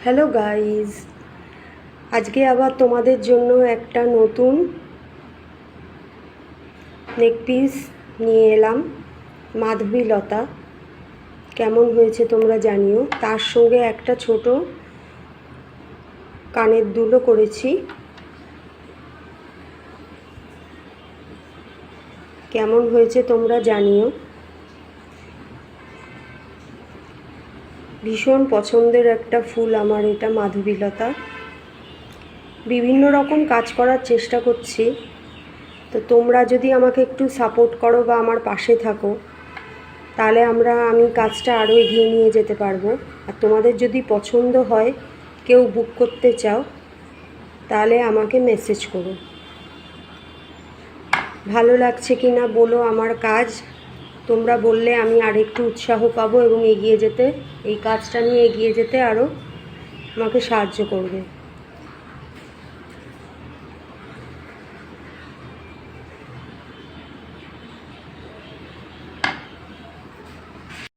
Hello guys, আজকে আবার তোমাদের জন্য একটা নতুন নেক পিস নিয়ে এলাম। মাধবীলতা কেমন হয়েছে তোমরা জানিও। তার সঙ্গে একটা ছোট কানের দুলও করেছি। কেমন হয়েছে তোমরা জানিও। ভীষণ পছন্দের একটা ফুল আমার এটা, মাধবীলতা। বিভিন্ন রকম কাজ করার চেষ্টা করছি, তো তোমরা যদি আমাকে একটু সাপোর্ট করো বা আমার পাশে থাকো, তাহলে আমি কাজটা আরও এগিয়ে নিয়ে যেতে পারবো। আর তোমাদের যদি পছন্দ হয়, কেউ বুক করতে চাও, তাহলে আমাকে মেসেজ করো। ভালো লাগছে কি না বলো আমার কাজ। তোমরা বললে আমি আরেকটু উৎসাহ পাবো এবং এই কাজটা নিয়ে এগিয়ে যেতে আরও আমাকে সাহায্য করবে।